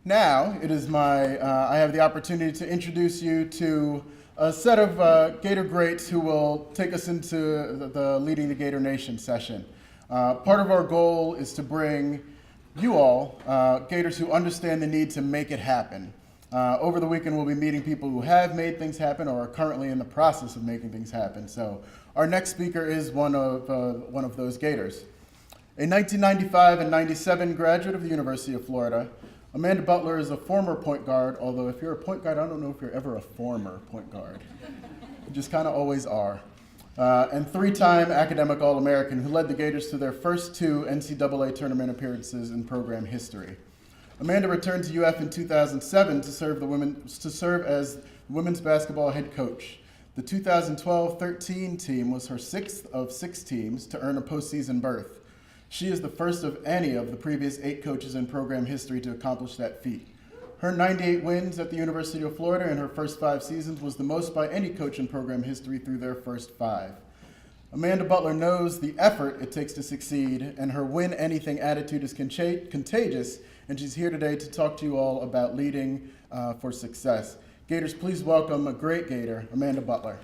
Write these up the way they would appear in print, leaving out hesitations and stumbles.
Now, it is I have the opportunity to introduce you to a set of Gator greats who will take us into the Leading the Gator Nation session. Part of our goal is to bring you all, Gators who understand the need to make it happen. Over the weekend, we'll be meeting people who have made things happen or are currently in the process of making things happen. So our next speaker is one of those Gators. A 1995 and 97 graduate of the University of Florida, Amanda Butler is a former point guard, although if you're a point guard, I don't know if you're ever a former point guard. You just kind of always are. And three-time academic All-American who led the Gators to their first two NCAA tournament appearances in program history. Amanda returned to UF in 2007 to serve as women's basketball head coach. The 2012-13 team was her sixth of 6 teams to earn a postseason berth. She is the first of any of the previous 8 coaches in program history to accomplish that feat. Her 98 wins at the University of Florida in her first 5 seasons was the most by any coach in program history through their first 5. Amanda Butler knows the effort it takes to succeed, and her win anything attitude is contagious, and she's here today to talk to you all about leading for success. Gators, please welcome a great Gator, Amanda Butler.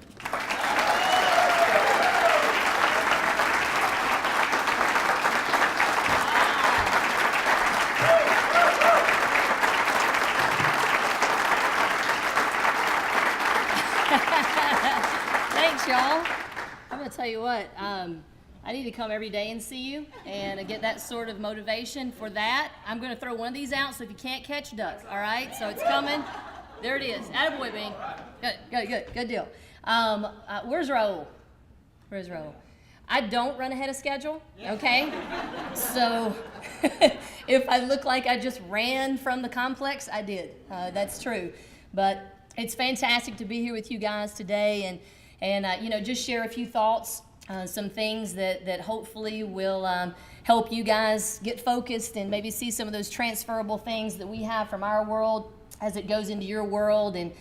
Thanks, y'all. I'm going to tell you what, I need to come every day and see you and get that sort of motivation. For that, I'm going to throw one of these out, so if you can't catch, duck, all right? So it's coming. There it is. Attaboy, Bing. Good deal. Where's Raul? I don't run ahead of schedule, okay? So if I look like I just ran from the complex, I did. That's true. But it's fantastic to be here with you guys today and just share a few thoughts, some things that hopefully will help you guys get focused and maybe see some of those transferable things that we have from our world as it goes into your world and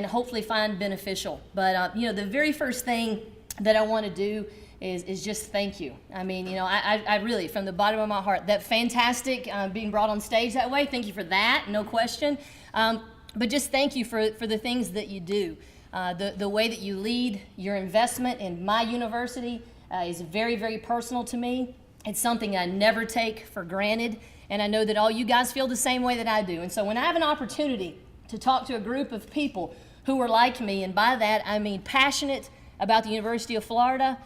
hopefully find beneficial. But the very first thing that I want to do is just thank you. I mean, I really, from the bottom of my heart, that fantastic being brought on stage that way, thank you for that, no question. But just thank you for the things that you do. The way that you lead, your investment in my university is very, very personal to me. It's something I never take for granted, and I know that all you guys feel the same way that I do. And so when I have an opportunity to talk to a group of people who are like me, and by that I mean passionate about the University of Florida,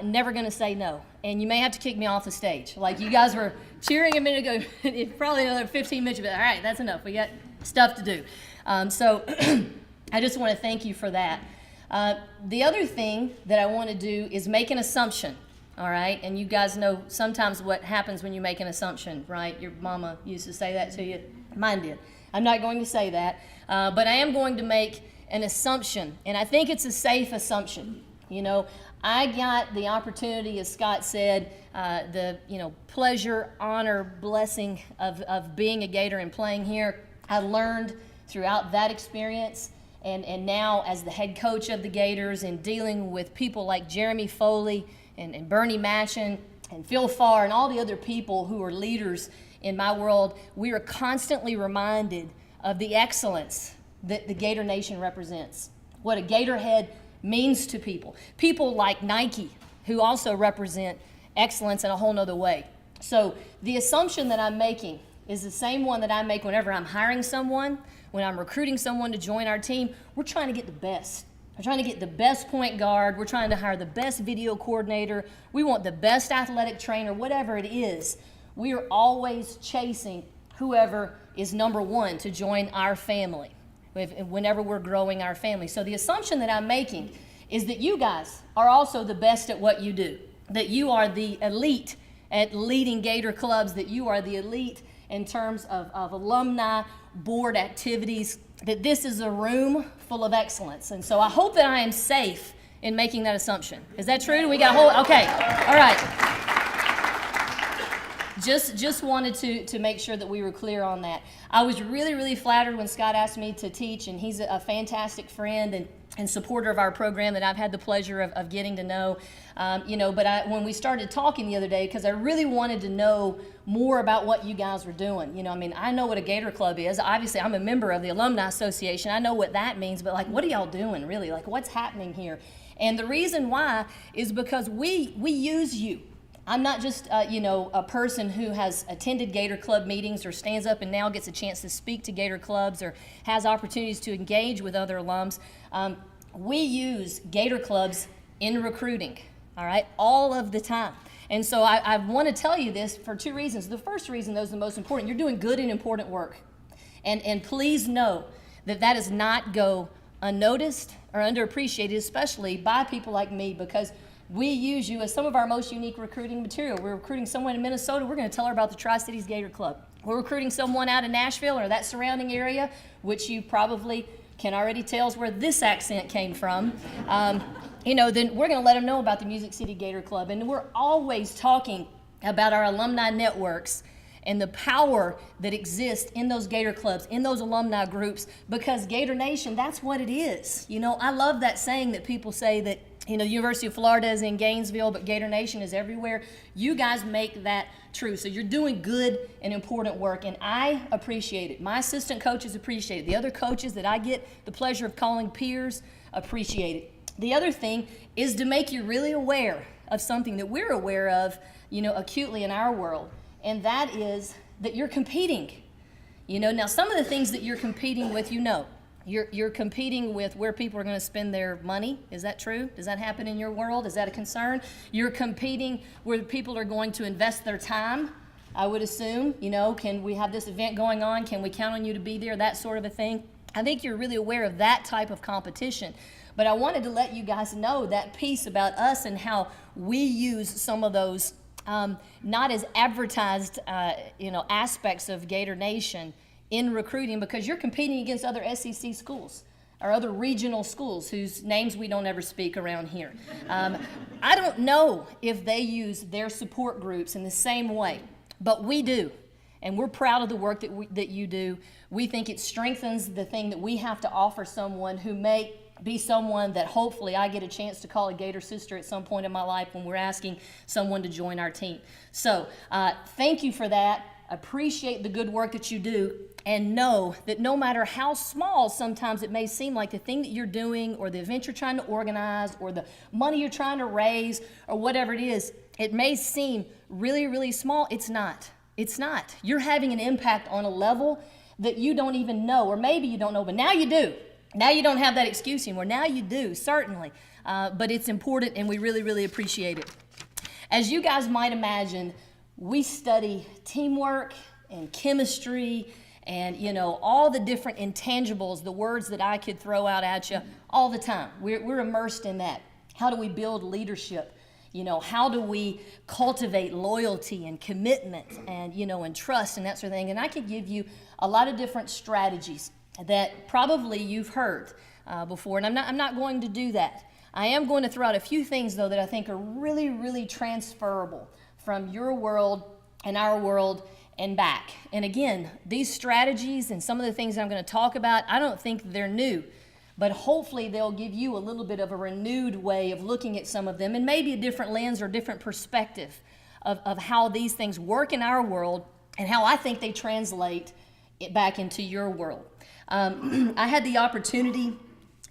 never going to say no. And you may have to kick me off the stage. Like you guys were cheering a minute ago, probably another 15 minutes, but all right, that's enough. We got stuff to do. So I just want to thank you for that. The other thing that I want to do is make an assumption, all right? And you guys know sometimes what happens when you make an assumption, right? Your mama used to say that to you. Mine did. I'm not going to say that, but I am going to make an assumption, and I think it's a safe assumption. I got the opportunity, as Scott said, the pleasure, honor, blessing of being a Gator and playing here. I learned throughout that experience, and now as the head coach of the Gators and dealing with people like Jeremy Foley and Bernie Machen and Phil Farr and all the other people who are leaders in my world, we are constantly reminded of the excellence that the Gator Nation represents, what a Gatorhead means to people. People like Nike, who also represent excellence in a whole nother way. So the assumption that I'm making is the same one that I make whenever I'm hiring someone, when I'm recruiting someone to join our team. We're trying to get the best. We're trying to get the best point guard. We're trying to hire the best video coordinator. We want the best athletic trainer, whatever it is. We are always chasing whoever is number one to join our family whenever we're growing our family. So the assumption that I'm making is that you guys are also the best at what you do, that you are the elite at leading Gator clubs, that you are the elite in terms of alumni, board activities, that this is a room full of excellence. And so I hope that I am safe in making that assumption. Is that true? Do we got a whole, okay, all right. Just wanted to make sure that we were clear on that. I was really, really flattered when Scott asked me to teach, and he's a fantastic friend, and supporter of our program that I've had the pleasure of getting to know. But when we started talking the other day, because I really wanted to know more about what you guys were doing. I know what a Gator Club is. Obviously, I'm a member of the Alumni Association. I know what that means, but what are y'all doing really? What's happening here? And the reason why is because we use you. I'm not just, a person who has attended Gator Club meetings or stands up and now gets a chance to speak to Gator Clubs or has opportunities to engage with other alums. We use Gator Clubs in recruiting, all right, all of the time. And so I want to tell you this for two reasons. The first reason, though, is the most important. You're doing good and important work. And please know that does not go unnoticed or underappreciated, especially by people like me, because we use you as some of our most unique recruiting material. We're recruiting someone in Minnesota, we're going to tell her about the Tri-Cities Gator Club. We're recruiting someone out of Nashville or that surrounding area, which you probably can already tell is where this accent came from. Then we're going to let them know about the Music City Gator Club. And we're always talking about our alumni networks and the power that exists in those Gator Clubs, in those alumni groups, because Gator Nation, that's what it is. I love that saying that people say that, the University of Florida is in Gainesville, but Gator Nation is everywhere. You guys make that true. So you're doing good and important work, and I appreciate it. My assistant coaches appreciate it. The other coaches that I get the pleasure of calling peers appreciate it. The other thing is to make you really aware of something that we're aware of, acutely in our world, and that is that you're competing. Now some of the things that you're competing with, You're competing with where people are going to spend their money. Is that true? Does that happen in your world? Is that a concern? You're competing where people are going to invest their time, I would assume. Can we have this event going on? Can we count on you to be there? That sort of a thing. I think you're really aware of that type of competition. But I wanted to let you guys know that piece about us and how we use some of those not as advertised aspects of Gator Nation in recruiting, because you're competing against other SEC schools or other regional schools whose names we don't ever speak around here. I don't know if they use their support groups in the same way, but we do. And we're proud of the work that you do. We think it strengthens the thing that we have to offer someone who may be someone that hopefully I get a chance to call a Gator sister at some point in my life when we're asking someone to join our team. So thank you for that. Appreciate the good work that you do, and know that no matter how small sometimes it may seem like the thing that you're doing or the event you're trying to organize or the money you're trying to raise or whatever it is, it may seem really, really small. It's not. It's not. You're having an impact on a level that you don't even know, or maybe you don't know, but now you do. Now you don't have that excuse anymore. Now you do, certainly. But it's important, and we really, really appreciate it. As you guys might imagine, we study teamwork and chemistry and, all the different intangibles, the words that I could throw out at you all the time. We're immersed in that. How do we build leadership? How do we cultivate loyalty and commitment and, and trust and that sort of thing? And I could give you a lot of different strategies that probably you've heard before, and I'm not going to do that. I am going to throw out a few things, though, that I think are really, really transferable from your world and our world and back. And again, these strategies and some of the things that I'm going to talk about, I don't think they're new, but hopefully they'll give you a little bit of a renewed way of looking at some of them, and maybe a different lens or different perspective of how these things work in our world and how I think they translate it back into your world. I had the opportunity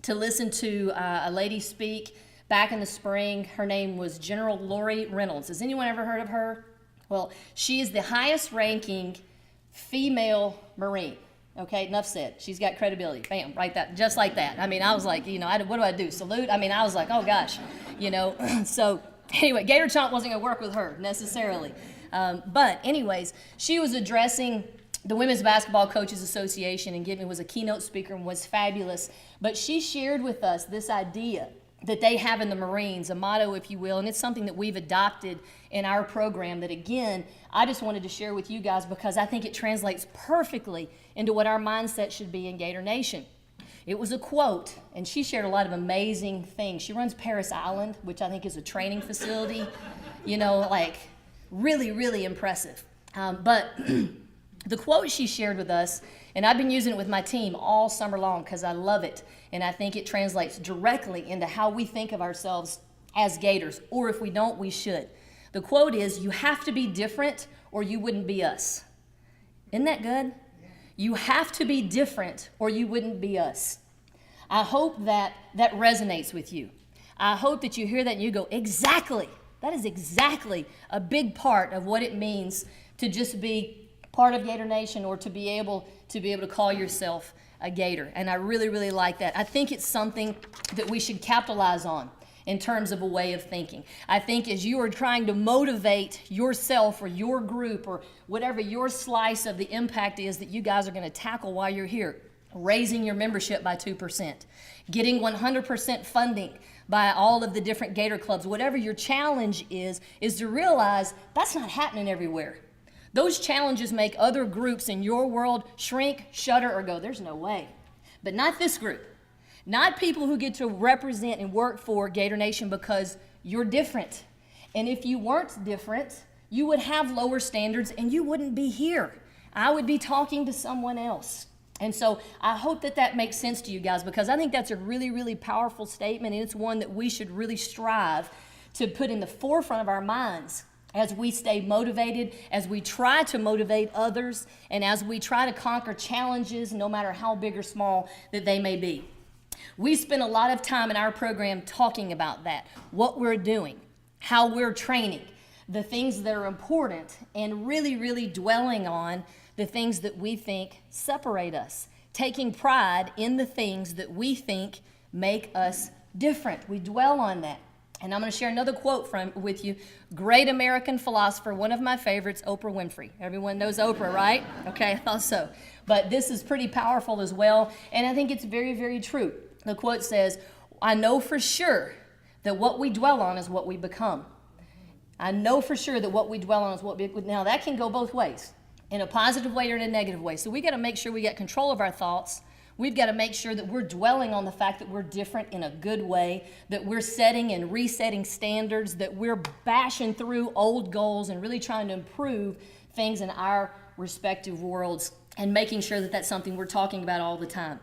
to listen to a lady speak back in the spring. Her name was General Lori Reynolds. Has anyone ever heard of her? Well, she is the highest ranking female Marine. Okay, enough said. She's got credibility. Bam, right that, just like that. I was like, what do I do? Salute? I was like, oh gosh, So anyway, Gator Chomp wasn't gonna work with her necessarily. But anyways, she was addressing the Women's Basketball Coaches Association and was a keynote speaker and was fabulous. But she shared with us this idea that they have in the Marines, a motto, if you will, and it's something that we've adopted in our program that, again, I just wanted to share with you guys because I think it translates perfectly into what our mindset should be in Gator Nation. It was a quote, and she shared a lot of amazing things. She runs Paris Island, which I think is a training facility, really, really impressive. But The quote she shared with us, and I've been using it with my team all summer long because I love it, and I think it translates directly into how we think of ourselves as Gators, or if we don't, we should. The quote is, "You have to be different or you wouldn't be us." Isn't that good? You have to be different or you wouldn't be us. I hope that resonates with you. I hope that you hear that and you go, exactly. That is exactly a big part of what it means to just be part of Gator Nation, or to be able to call yourself a Gator. And I really, really like that. I think it's something that we should capitalize on in terms of a way of thinking. I think as you are trying to motivate yourself or your group or whatever your slice of the impact is that you guys are going to tackle while you're here, raising your membership by 2%, getting 100% funding by all of the different Gator clubs, whatever your challenge is to realize that's not happening everywhere. Those challenges make other groups in your world shrink, shudder, or go, there's no way. But not this group. Not people who get to represent and work for Gator Nation because you're different. And if you weren't different, you would have lower standards and you wouldn't be here. I would be talking to someone else. And so I hope that makes sense to you guys, because I think that's a really, really powerful statement, and it's one that we should really strive to put in the forefront of our minds as we stay motivated, as we try to motivate others, and as we try to conquer challenges, no matter how big or small that they may be. We spend a lot of time in our program talking about that, what we're doing, how we're training, the things that are important, and really, really dwelling on the things that we think separate us, taking pride in the things that we think make us different. We dwell on that. And I'm going to share another quote with you. Great American philosopher, one of my favorites, Oprah Winfrey. Everyone knows Oprah, right? Okay, I thought so. But this is pretty powerful as well, and I think it's very, very true. The quote says, "I know for sure that what we dwell on is what we become." I know for sure that what we dwell on is what we... Now, that can go both ways, in a positive way or in a negative way. So we got to make sure we get control of our thoughts. We've got to make sure that we're dwelling on the fact that we're different in a good way, that we're setting and resetting standards, that we're bashing through old goals and really trying to improve things in our respective worlds, and making sure that that's something we're talking about all the time.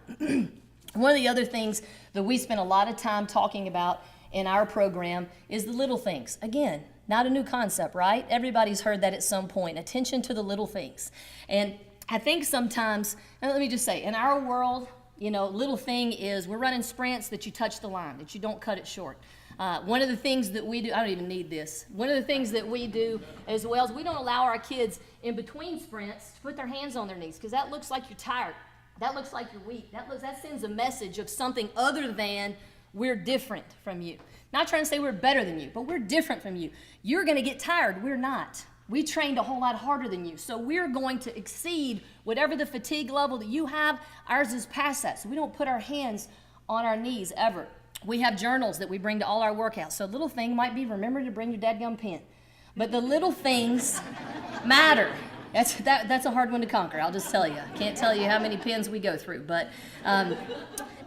One of the other things that we spend a lot of time talking about in our program is the little things. Again, not a new concept, right? Everybody's heard that at some point. Attention to the little things. And I think sometimes, and let me just say, in our world, little thing is we're running sprints that you touch the line, that you don't cut it short. One of the things that we do, I don't even need this. One of the things that we do as well is we don't allow our kids in between sprints to put their hands on their knees, because that looks like you're tired. That looks like you're weak. That sends a message of something other than we're different from you. Not trying to say we're better than you, but we're different from you. You're going to get tired. We're not. We trained a whole lot harder than you. So we're going to exceed whatever the fatigue level that you have. Ours is past that. So we don't put our hands on our knees ever. We have journals that we bring to all our workouts. So a little thing might be, remember to bring your dadgum pen. But the little things matter. That's a hard one to conquer, I'll just tell you. I can't tell you how many pens we go through. But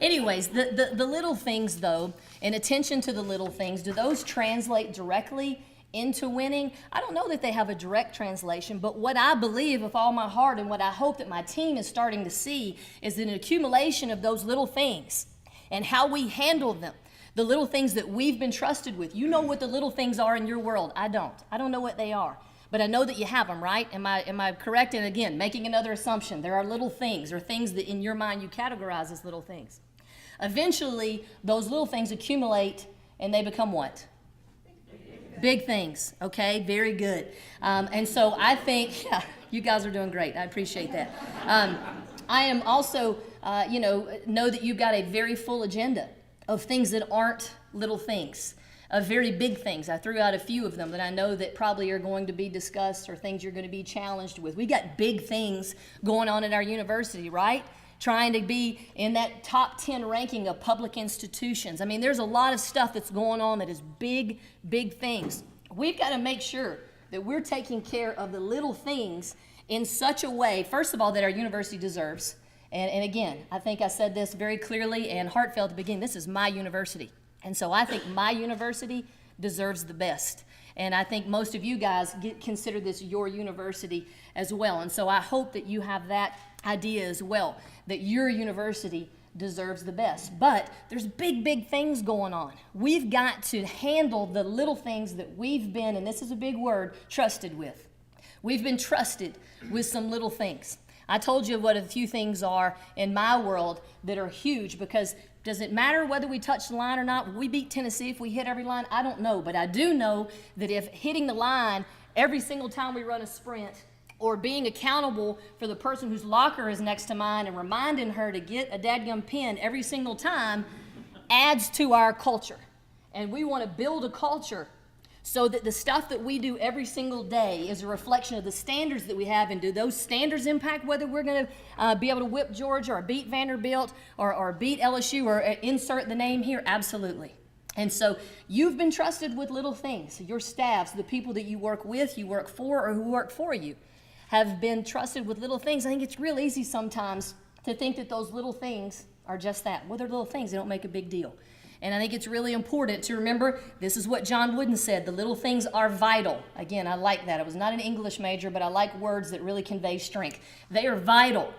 anyways, the little things, though, and attention to the little things, do those translate directly into winning? I don't know that they have a direct translation, but what I believe with all my heart and what I hope that my team is starting to see is an accumulation of those little things and how we handle them. The little things that we've been trusted with. You know what the little things are in your world. I don't know what they are. But I know that you have them, right? Am I correct? And again, making another assumption. There are little things, or things that in your mind you categorize as little things. Eventually, those little things accumulate and they become what? Big things, okay? Very good. And so I think, yeah, you guys are doing great. I appreciate that. I am also, know that you've got a very full agenda of things that aren't little things, of very big things. I threw out a few of them that I know that probably are going to be discussed, or things you're going to be challenged with. We got big things going on at our university, right? Trying to be in that top 10 ranking of public institutions. I mean, there's a lot of stuff that's going on that is big, big things. We've got to make sure that we're taking care of the little things in such a way, first of all, that our university deserves. And again, I think I said this very clearly and heartfelt at the beginning. This is my university. And so I think my university deserves the best. And I think most of you guys consider this your university as well. And so I hope that you have that idea as well, that your university deserves the best. But there's big, big things going on. We've got to handle the little things that we've been, and this is a big word, trusted with. We've been trusted with some little things. I told you what a few things are in my world that are huge, because does it matter whether we touch the line or not? Will we beat Tennessee if we hit every line? I don't know, but I do know that if hitting the line every single time we run a sprint, or being accountable for the person whose locker is next to mine and reminding her to get a dadgum pin every single time, adds to our culture. And we want to build a culture so that the stuff that we do every single day is a reflection of the standards that we have. And do those standards impact whether we're going to be able to whip Georgia or beat Vanderbilt or beat LSU or insert the name here? Absolutely. And so you've been trusted with little things. Your staffs, the people that you work with, you work for, or who work for you, have been trusted with little things. I think it's real easy sometimes to think that those little things are just that. Well, they're little things. They don't make a big deal. And I think it's really important to remember, this is what John Wooden said, the little things are vital. Again, I like that. I was not an English major, but I like words that really convey strength. They are vital.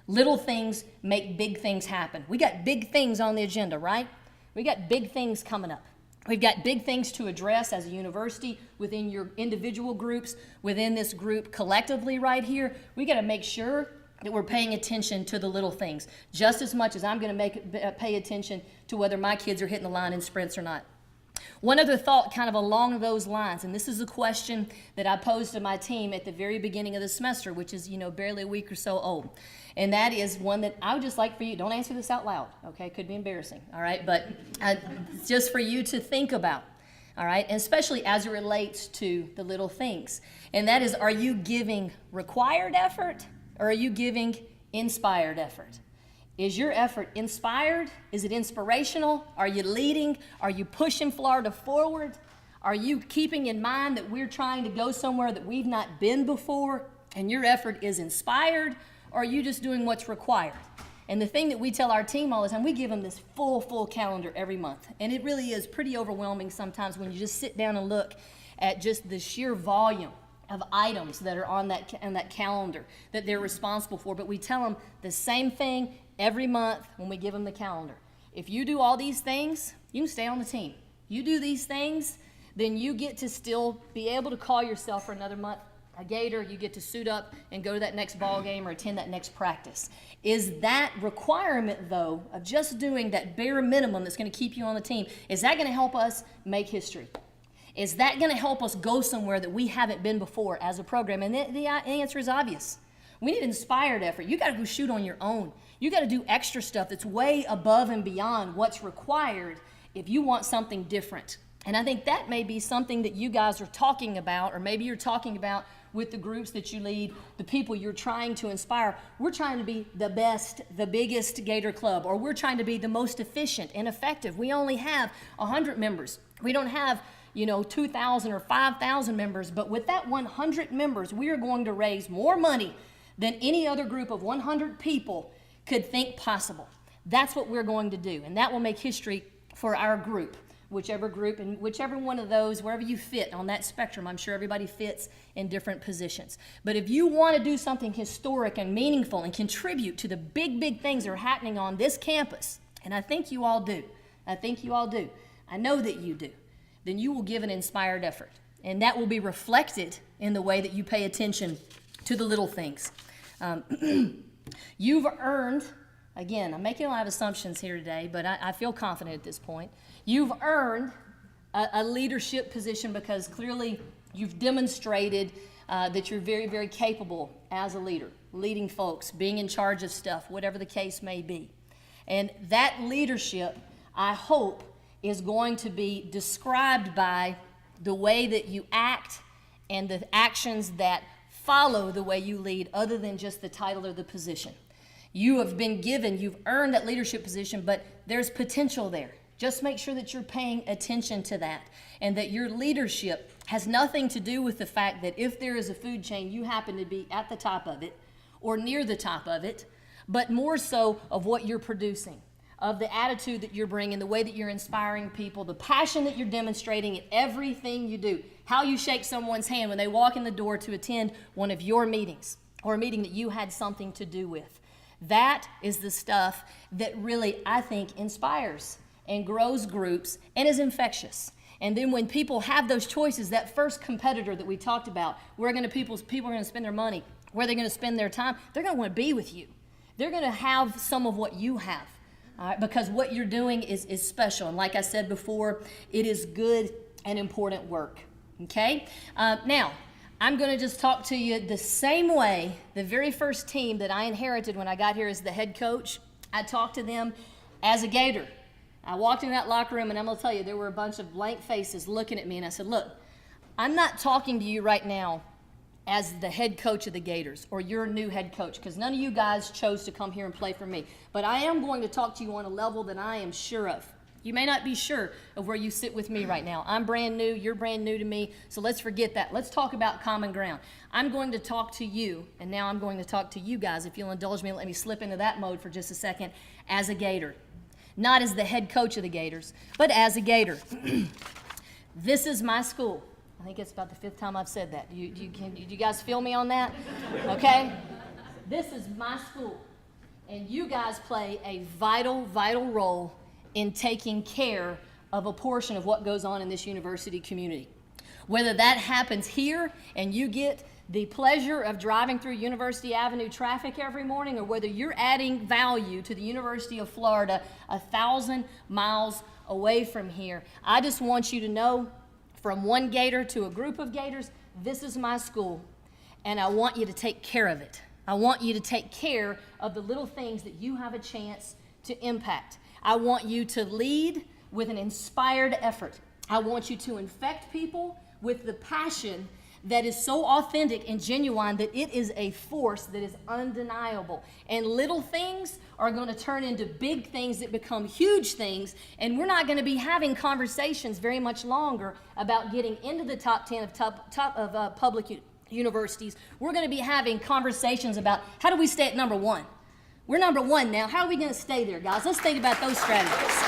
Little things make big things happen. We got big things on the agenda, right? We got big things coming up. We've got big things to address as a university, within your individual groups, within this group collectively right here. We got to make sure that we're paying attention to the little things, just as much as I'm going to pay attention to whether my kids are hitting the line in sprints or not. One other thought kind of along those lines, and this is a question that I posed to my team at the very beginning of the semester, which is, barely a week or so old. And that is one that I would just like for you, don't answer this out loud, okay? Could be embarrassing, all right? But just for you to think about, all right? And especially as it relates to the little things. And that is, are you giving required effort, or are you giving inspired effort? Is your effort inspired? Is it inspirational? Are you leading? Are you pushing Florida forward? Are you keeping in mind that we're trying to go somewhere that we've not been before, and your effort is inspired? Or are you just doing what's required? And the thing that we tell our team all the time, we give them this full calendar every month. And it really is pretty overwhelming sometimes when you just sit down and look at just the sheer volume of items that are on that calendar that they're responsible for. But we tell them the same thing every month when we give them the calendar. If you do all these things, you can stay on the team. You do these things, then you get to still be able to call yourself for another month a Gator. You get to suit up and go to that next ball game or attend that next practice. Is that requirement, though, of just doing that bare minimum that's going to keep you on the team, is that going to help us make history? Is that going to help us go somewhere that we haven't been before as a program? And the answer is obvious. We need inspired effort. You got to go shoot on your own. You got to do extra stuff that's way above and beyond what's required if you want something different. And I think that may be something that you guys are talking about, or maybe you're talking about with the groups that you lead, the people you're trying to inspire. We're trying to be the best, the biggest Gator club, or we're trying to be the most efficient and effective. We only have 100 members. We don't have 2,000 or 5,000 members, but with that 100 members, we are going to raise more money than any other group of 100 people could think possible. That's what we're going to do, and that will make history for our group. Whichever group and whichever one of those, wherever you fit on that spectrum, I'm sure everybody fits in different positions. But if you want to do something historic and meaningful and contribute to the big things that are happening on this campus, and I think you all do, I know that you do, then you will give an inspired effort. And that will be reflected in the way that you pay attention to the little things. You've earned, again, I'm making a lot of assumptions here today, but I feel confident at this point. You've earned a leadership position because clearly you've demonstrated that you're very capable as a leader, leading folks, being in charge of stuff, whatever the case may be. And that leadership, I hope, is going to be described by the way that you act and the actions that follow the way you lead, other than just the title or the position. You have been given, you've earned that leadership position, but there's potential there. Just make sure that you're paying attention to that, and that your leadership has nothing to do with the fact that if there is a food chain, you happen to be at the top of it or near the top of it, but more so of what you're producing, of the attitude that you're bringing, the way that you're inspiring people, the passion that you're demonstrating in everything you do, how you shake someone's hand when they walk in the door to attend one of your meetings or a meeting that you had something to do with. That is the stuff that really, I think, inspires and grows groups and is infectious. And then when people have those choices, that first competitor that we talked about, where people are going to spend their money, where they're going to spend their time, they're going to want to be with you. They're going to have some of what you have. All right, because what you're doing is special. And like I said before, it is good and important work. Okay? Now, I'm going to just talk to you the same way the very first team that I inherited when I got here as the head coach, I talked to them as a Gator. I walked in that locker room, and I'm going to tell you, there were a bunch of blank faces looking at me, and I said, look, I'm not talking to you right now as the head coach of the Gators or your new head coach, because none of you guys chose to come here and play for me. But I am going to talk to you on a level that I am sure of. You may not be sure of where you sit with me right now. I'm brand new, you're brand new to me, so let's forget that. Let's talk about common ground. I'm going to talk to you, and now I'm going to talk to you guys. If you'll indulge me, let me slip into that mode for just a second, as a Gator. Not as the head coach of the Gators, but as a Gator. This is my school. I think it's about the fifth time I've said that. Do you guys feel me on that? Okay? This is my school. And you guys play a vital, vital role in taking care of a portion of what goes on in this university community. Whether that happens here and you get the pleasure of driving through University Avenue traffic every morning, or whether you're adding value to the University of Florida 1,000 miles away from here, I just want you to know, from one Gator to a group of Gators, this is my school, and I want you to take care of it. I want you to take care of the little things that you have a chance to impact. I want you to lead with an inspired effort. I want you to infect people with the passion that is so authentic and genuine that it is a force that is undeniable. And little things are going to turn into big things that become huge things, and we're not going to be having conversations very much longer about getting into the top 10 of public universities. We're going to be having conversations about how do we stay at number one. We're number one now. How are we going to stay there, guys? Let's think about those strategies.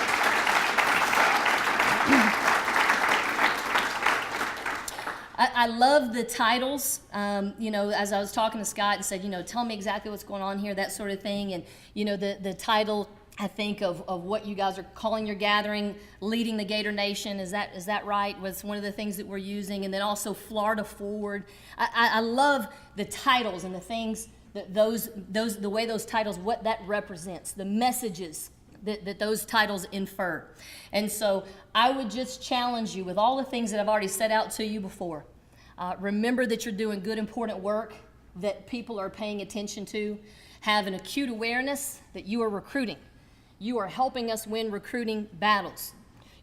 I love the titles, as I was talking to Scott and said, tell me exactly what's going on here, that sort of thing. And, the title, I think, of what you guys are calling your gathering, Leading the Gator Nation, is that right? Was one of the things that we're using. And then also Florida Forward. I love the titles and the things that the way those titles, what that represents, the messages that those titles infer. And so I would just challenge you with all the things that I've already set out to you before. Remember that you're doing good, important work that people are paying attention to. Have an acute awareness that you are recruiting. You are helping us win recruiting battles.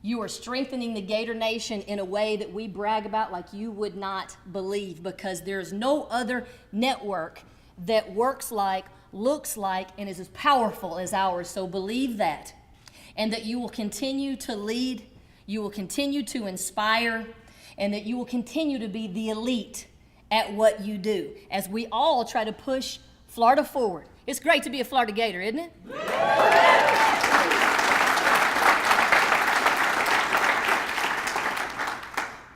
You are strengthening the Gator Nation in a way that we brag about like you would not believe, because there's no other network that works like, looks like, and is as powerful as ours. So believe that. And that you will continue to lead, you will continue to inspire, and that you will continue to be the elite at what you do as we all try to push Florida forward. It's great to be a Florida Gator, isn't it?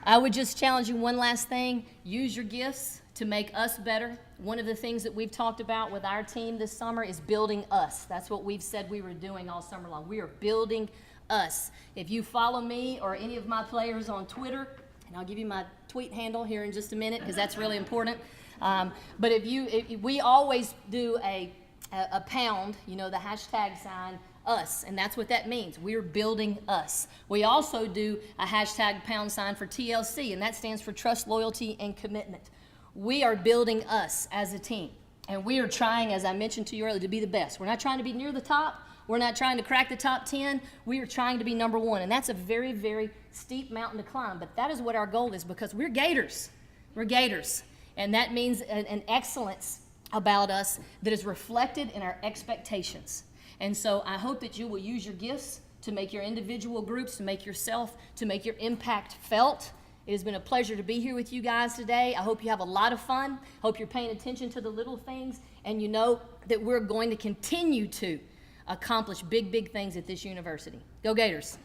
I would just challenge you one last thing. Use your gifts to make us better. One of the things that we've talked about with our team this summer is building us. That's what we've said we were doing all summer long. We are building us. If you follow me or any of my players on Twitter, and I'll give you my tweet handle here in just a minute because that's really important. But if we always do a pound, the hashtag sign, us, and that's what that means. We're building us. We also do a hashtag pound sign for TLC, and that stands for trust, loyalty, and commitment. We are building us as a team, and we are trying, as I mentioned to you earlier, to be the best. We're not trying to be near the top. We're not trying to crack the top 10. We are trying to be number one, and that's a very, very steep mountain to climb, but that is what our goal is, because we're Gators. We're Gators, and that means an excellence about us that is reflected in our expectations. And so I hope that you will use your gifts to make your individual groups, to make yourself, to make your impact felt. It has been a pleasure to be here with you guys today. I hope you have a lot of fun. Hope you're paying attention to the little things, and you know that we're going to continue to accomplish big, big things at this university. Go Gators!